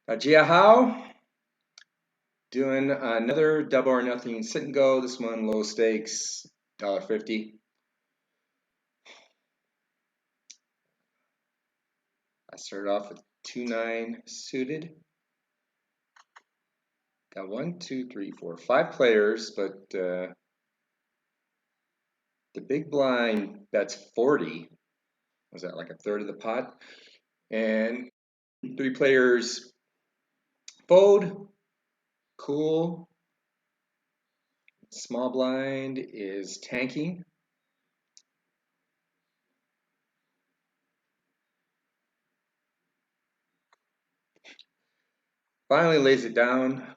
Jia Hao doing another double or nothing sit and go. This one low stakes, $1.50. I started off with 2-9 suited. Got 1, 2, 3, 4, 5 players, but the big blind bets 40. Was that like a third of the pot? And 3 players fold. Cool. Small blind is tanking. Finally lays it down.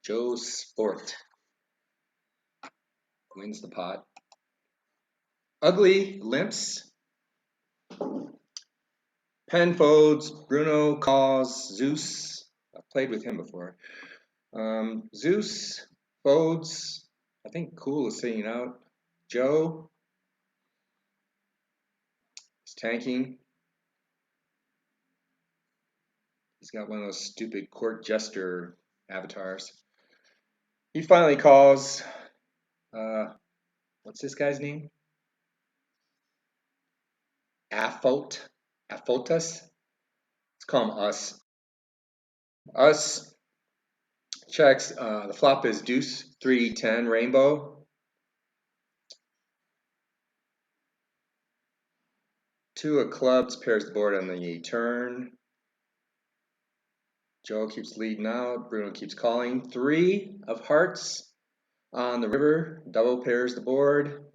Joe Sport wins the pot. Ugly limps. Penn folds. Bruno calls. Zeus. I've played with him before. Zeus folds. I think Cool is sitting out. Joe is tanking. He's got one of those stupid court jester avatars. He finally calls. What's this guy's name? Afotus. Let's call him Us. Us checks. The flop is deuce, 3, 10, rainbow. 2 of clubs pairs the board on the turn. Joe keeps leading out. Bruno keeps calling. 3 of hearts on the river. Double pairs the board.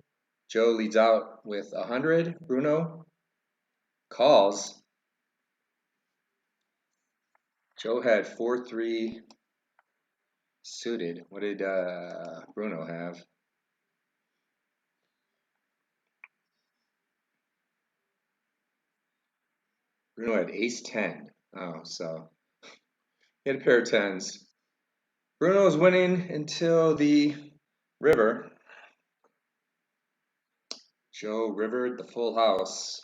Joe leads out with 100. Bruno calls. Joe had 4-3 suited. What did Bruno have? Bruno had ace-10. Oh, so he had a pair of tens. Bruno is winning until the river. Joe rivered the full house.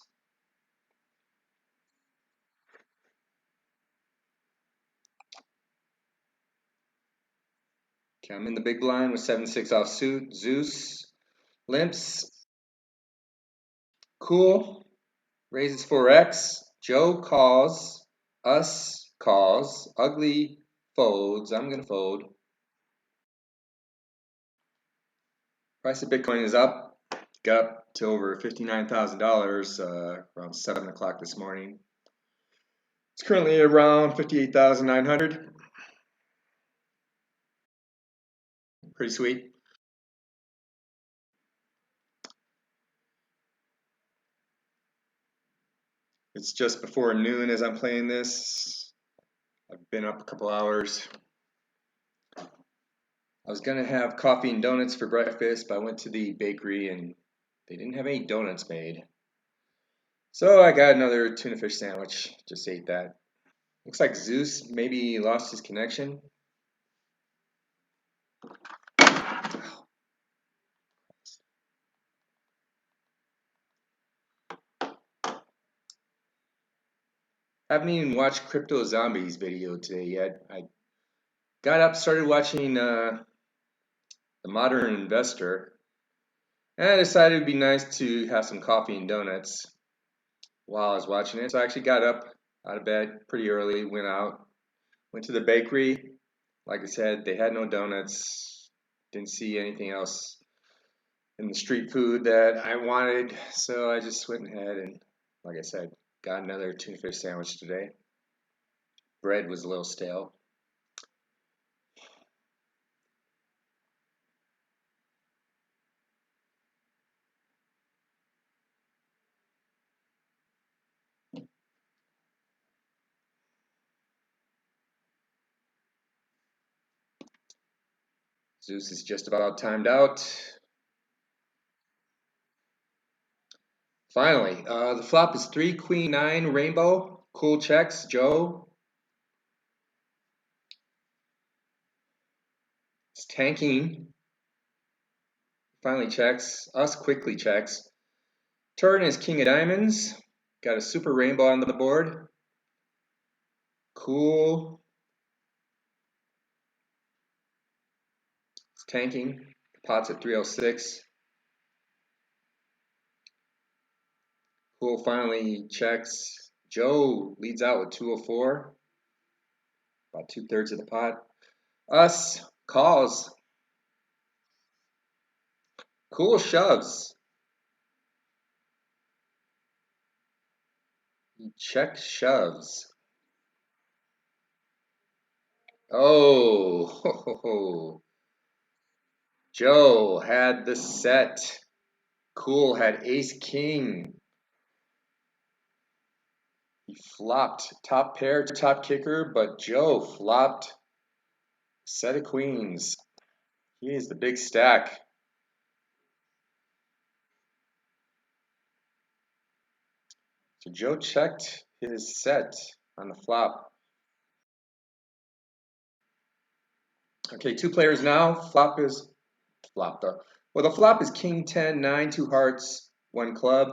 Okay, I'm in the big blind with 7-6 offsuit. Zeus limps. Cool raises 4x. Joe calls. Us calls. Ugly folds. I'm gonna fold. Price of Bitcoin is up. Got up to over $59,000 around 7 o'clock this morning. It's currently around 58,900. Pretty sweet. It's just before noon as I'm playing this. I've been up a couple hours. I was gonna have coffee and donuts for breakfast, but I went to the bakery and they didn't have any donuts made. So I got another tuna fish sandwich. Just ate that. Looks like Zeus maybe lost his connection. Haven't even watched Crypto Zombies video today yet. I got up, started watching The Modern Investor, and I decided it'd be nice to have some coffee and donuts while I was watching it. So I actually got up out of bed pretty early, went to the bakery. Like I said, they had no donuts. Didn't see anything else in the street food that I wanted, so I just went ahead and, like I said, got another tuna fish sandwich today. Bread was a little stale. Zeus is just about timed out. Finally, the flop is 3, queen, 9, rainbow. Cool checks, Joe. It's tanking. Finally checks. Us quickly checks. Turn is king of diamonds. Got a super rainbow on the board. Cool. It's tanking. Pot's at 306. Cool finally checks. Joe leads out with 204. About 2/3 of the pot. Us calls. Cool shoves. He checks shoves. Oh, ho, ho, ho. Joe had the set. Cool had ace king. He flopped top pair, top kicker, but Joe flopped set of queens. He is the big stack. So Joe checked his set on the flop. Okay, two players now. Flop is flopped up. Well, the flop is king 10, 9, 2 hearts, 1 club.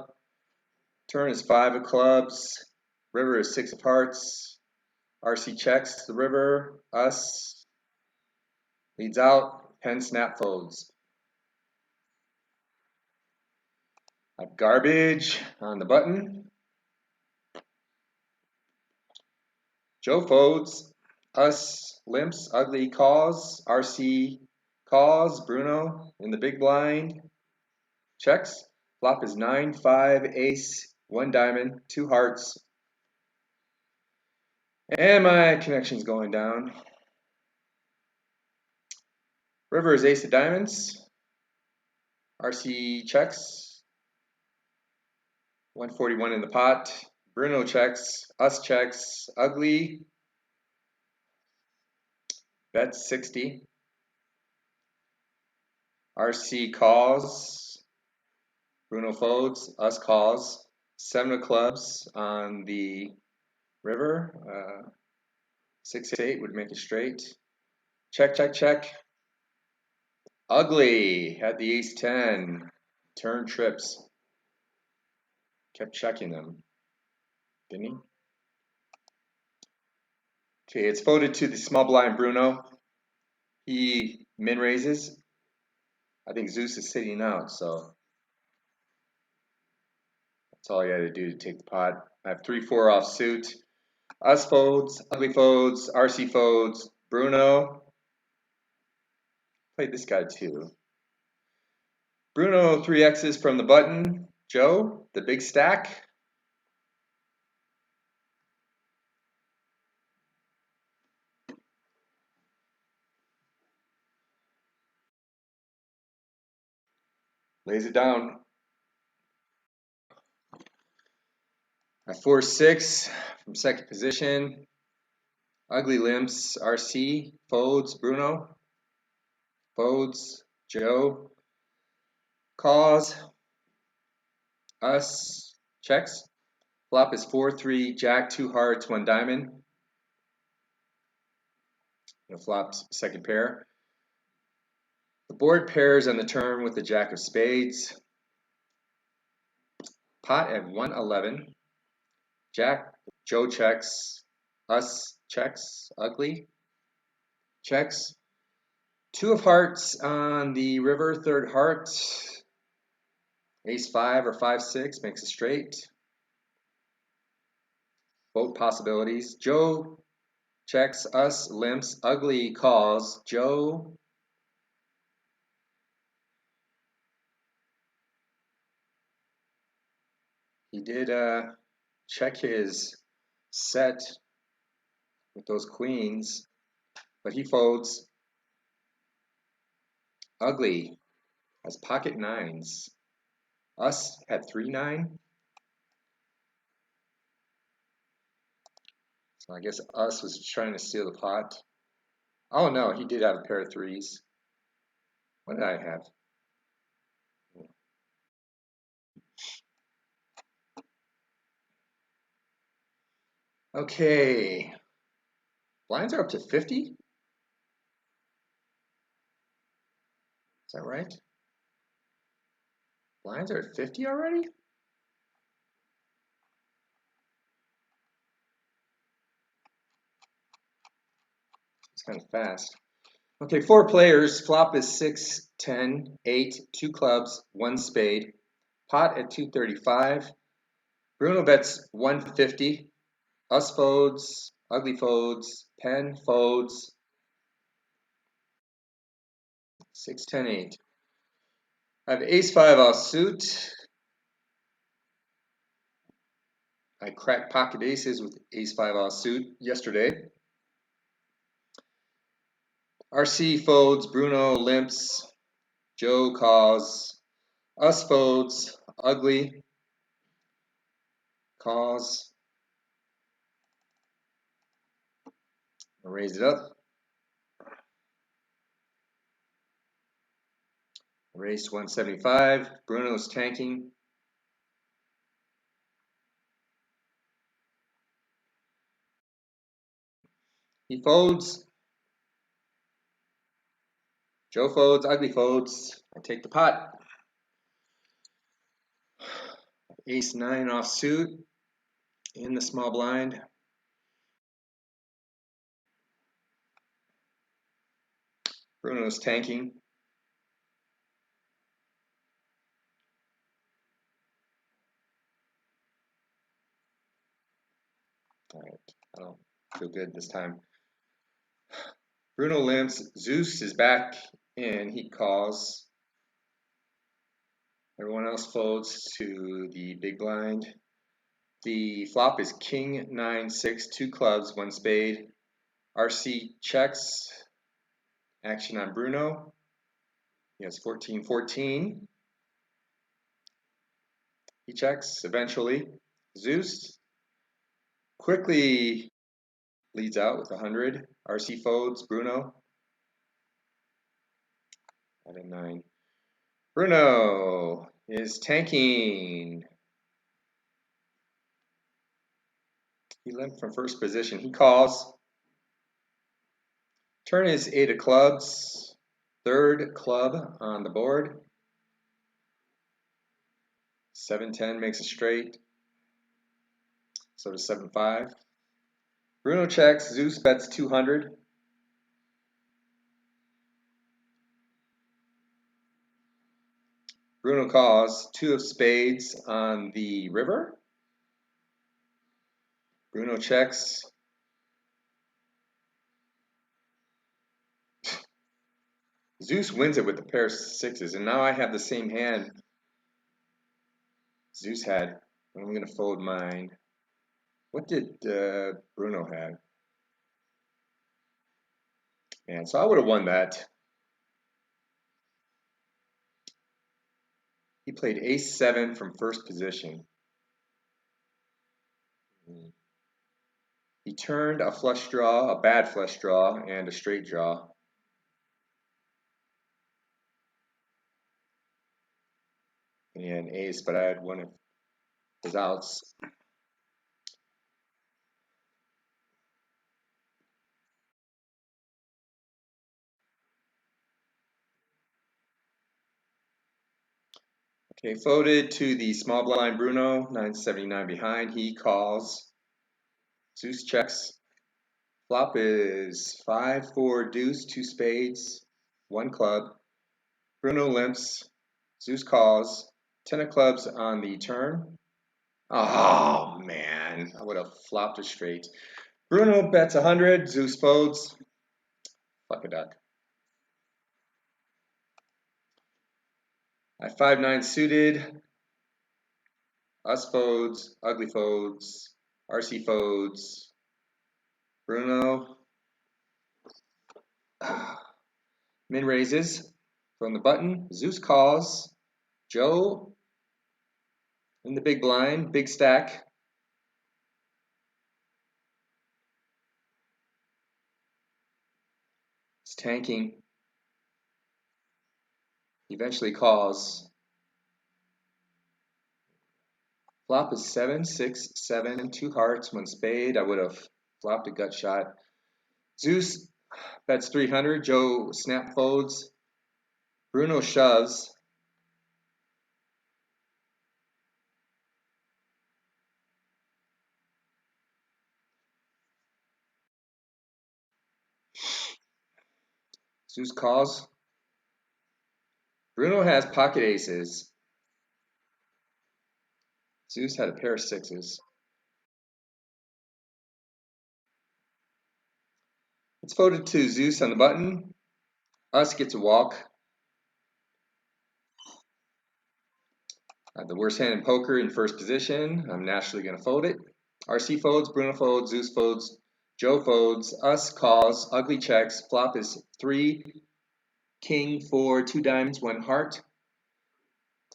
Turn is 5 of clubs. River is 6 of hearts. RC checks the river. Us leads out. Pen snap folds. Garbage on the button. Joe folds. Us limps. Ugly calls. RC calls. Bruno in the big blind. Checks. Flop is 9, 5, ace, 1 diamond, 2 hearts. And my connection's going down. River is ace of diamonds. RC checks. 141 in the pot. Bruno checks. Us checks. Ugly. Bets 60. RC calls. Bruno folds. Us calls. 7 of clubs on the river. 6, 8 would make it straight. Check, check, check. Ugly had the ace 10. Turn trips. Kept checking them. Didn't he? Okay, it's folded to the small blind Bruno. He min raises. I think Zeus is sitting out, so that's all he had to do to take the pot. I have 3-4 off suit. Us folds, Ugly folds, RC folds, Bruno. Played this guy too. Bruno 3 X's from the button. Joe, the big stack. Lays it down. I 4-6 from second position. Ugly limps, RC, folds, Bruno, folds, Joe, calls, us, checks. Flop is 4-3, Jack, 2 hearts, 1 diamond. The flop's second pair. The board pairs on the turn with the Jack of spades. Pot at 111. Jack, Joe checks, us checks, Ugly checks. 2 of hearts on the river, third heart. Ace 5 or 5-6 makes it straight. Both possibilities. Joe checks, us limps, Ugly calls. Joe he did check his set with those queens, but he folds. Ugly has pocket 9s. Us had 3-9. So I guess us was trying to steal the pot. Oh no, he did have a pair of 3s. What did I have? Okay. Blinds are up to 50? Is that right? Blinds are at 50 already? Kind of fast. Okay, 4 players. Flop is 6, 10, 8, 2 clubs, 1 spade. Pot at 235. Bruno bets 150. Us folds. Ugly folds. Pen folds. 6, 10, 8. I have ace 5 offsuit. I cracked pocket aces with ace 5 offsuit yesterday. RC folds. Bruno limps. Joe calls. Us folds. Ugly calls. I'll raise it up. Raised 175. Bruno's tanking. He folds. Joe folds. Ugly folds. I take the pot. Ace 9 offsuit in the small blind. Bruno's tanking. All right, I don't feel good this time. Bruno limps. Zeus is back in. He calls. Everyone else folds to the big blind. The flop is king 9 6, 2 clubs, 1 spade. RC checks. Action on Bruno. He has 14 14. He checks eventually. Zeus quickly leads out with 100. RC folds. Bruno at a 9. Bruno is tanking. He limped from first position. He calls. Turn is 8 of clubs. Third club on the board. 7-10 makes a straight. So does 7-5. Bruno checks. Zeus bets 200. Bruno calls. 2 of spades on the river. Bruno checks. Zeus wins it with a pair of sixes, and now I have the same hand Zeus had. I'm going to fold mine. What did Bruno have? Man, so I would have won that. He played ace 7 from first position. He turned a flush draw, a bad flush draw, and a straight draw. And ace, but I had one of his outs. Okay, folded to the small blind Bruno, 979 behind. He calls. Zeus checks. Flop is 5, 4, deuce, 2 spades, 1 club. Bruno limps. Zeus calls. 10 of clubs on the turn. Oh, man. I would have flopped a straight. Bruno bets 100. Zeus folds. Fuck a duck. I 5-9 suited. Us folds. Ugly folds. RC folds. Bruno. Min raises from the button. Zeus calls. Joe in the big blind. Big stack. It's tanking. Eventually calls. Flop is 7, 6, 7, 2 hearts, 1 spade. I would have flopped a gut shot. Zeus bets 300. Joe snap folds. Bruno shoves. Zeus calls. Bruno has pocket aces. Zeus had a pair of sixes. It's folded to Zeus on the button. Us gets a walk. The worst hand in poker in first position. I'm naturally going to fold it. RC folds, Bruno folds, Zeus folds, Joe folds, us calls, ugly checks. Flop is 3, king, 4, 2 diamonds, 1 heart.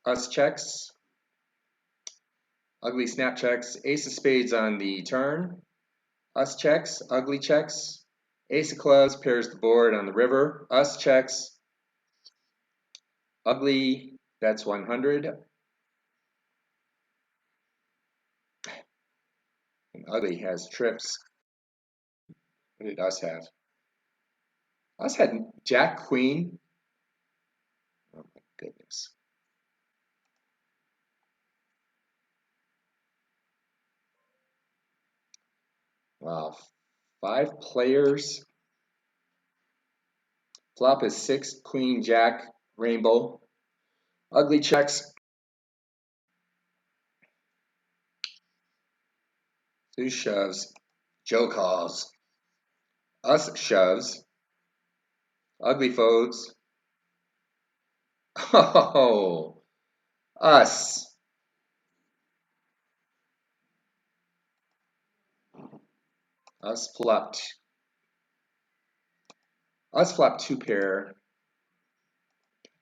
Us checks. Ugly snap checks. Ace of spades on the turn. Us checks. Ugly checks. Ace of clubs pairs the board on the river. Us checks. Ugly bets 100. And ugly has trips. What did us have? Us had Jack, Queen. Oh my goodness. Wow. 5 players. Flop is 6, Queen, Jack, Rainbow. Ugly checks. Zeus shoves. Joe calls. Us shoves. Ugly folds. Oh, us. Us flopped. Us flopped 2 pair.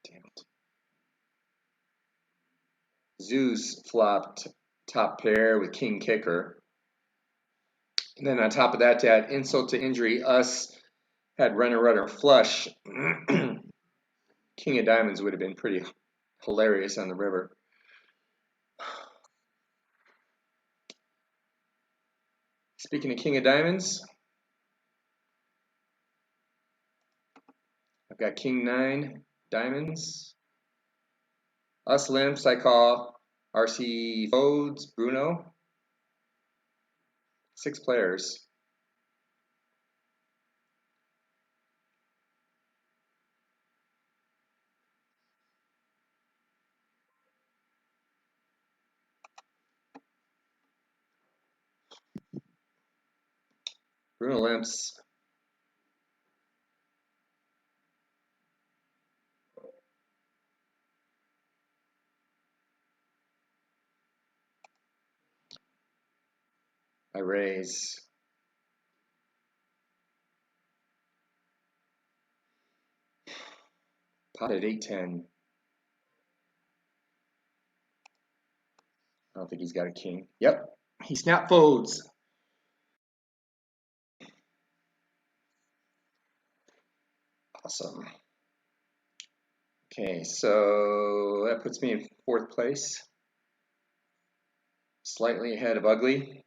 Damn it. Zeus flopped top pair with king kicker. And then on top of that, to add insult to injury, us had runner flush. King of diamonds would have been pretty hilarious on the river. Speaking of king of diamonds, I've got king 9 diamonds. Us limps, I call. RC folds, Bruno. 6 players. Bruno limps. I raise. Pot at 8-10. I don't think he's got a king. Yep, he snap folds. Awesome. Okay, so that puts me in 4th place. Slightly ahead of ugly.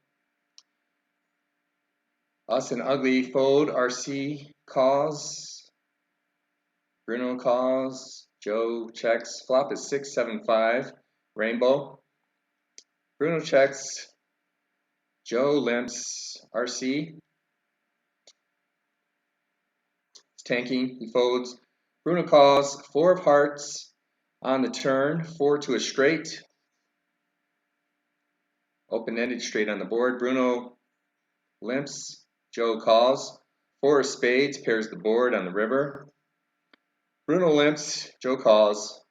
Us and ugly fold. RC calls. Bruno calls. Joe checks. Flop is 6, 7, 5. Rainbow. Bruno checks. Joe limps. RC. It's tanking. He folds. Bruno calls. 4 of hearts on the turn. 4 to a straight. Open-ended straight on the board. Bruno limps. Joe calls. 4 of spades pairs the board on the river. Bruno limps. Joe calls.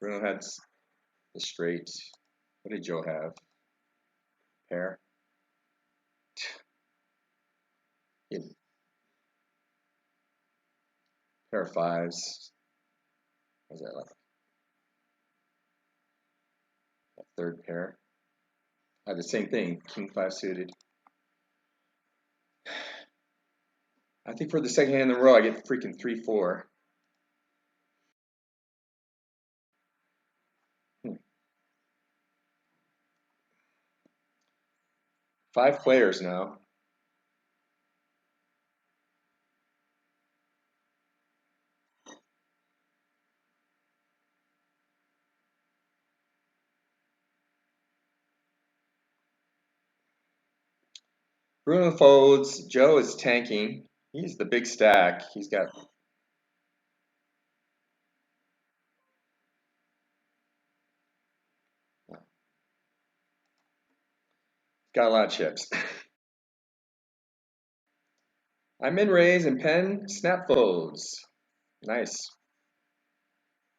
Bruno had the straight. What did Joe have? Pair. Yeah. Pair of 5s. What was that like? A 3rd pair. I had the same thing. King 5 suited. I think for the second hand in a row, I get freaking 3-4. 5 players now. Bruno folds. Joe is tanking. He's the big stack. He's got a lot of chips. I'm in raise and pen snap folds. Nice.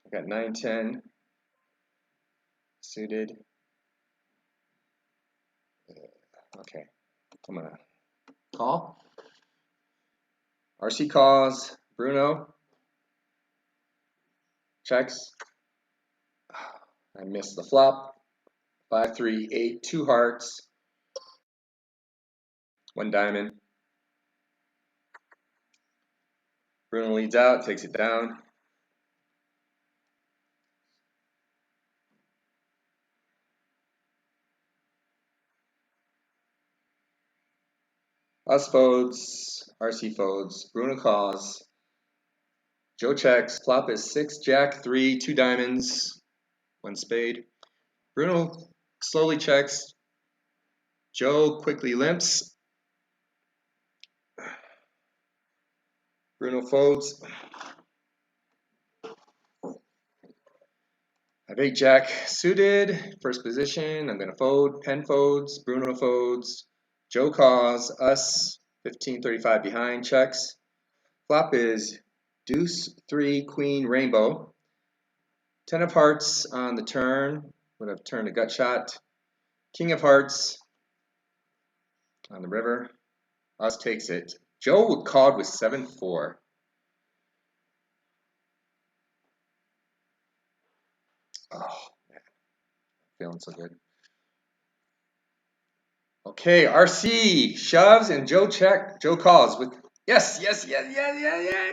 I got 9-10 suited. Okay, I'm gonna call. RC calls. Bruno checks. I missed the flop. 5-3-8, 2 hearts, 1 diamond. Bruno leads out, takes it down. Us folds, RC folds, Bruno calls. Joe checks, flop is 6, jack, 3, 2 diamonds, 1 spade. Bruno slowly checks. Joe quickly limps. Bruno folds. I have 8 jack suited, first position. I'm going to fold. Pen folds. Bruno folds. Joe calls. Us 15-35 behind checks. Flop is deuce, 3, queen, rainbow. 10 of hearts on the turn. Would have turned a gut shot. King of hearts on the river. Us takes it. Joe called with 7-4. Oh, man. Feeling so good. Okay, RC shoves and Joe check. Joe calls with yes.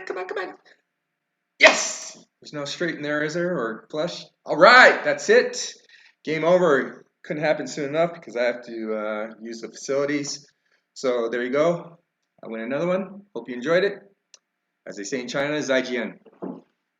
Come on. Yes! There's no straight in there, is there? Or flush? All right, that's it. Game over. Couldn't happen soon enough because I have to use the facilities. So there you go. I win another one. Hope you enjoyed it. As they say in China, 再见.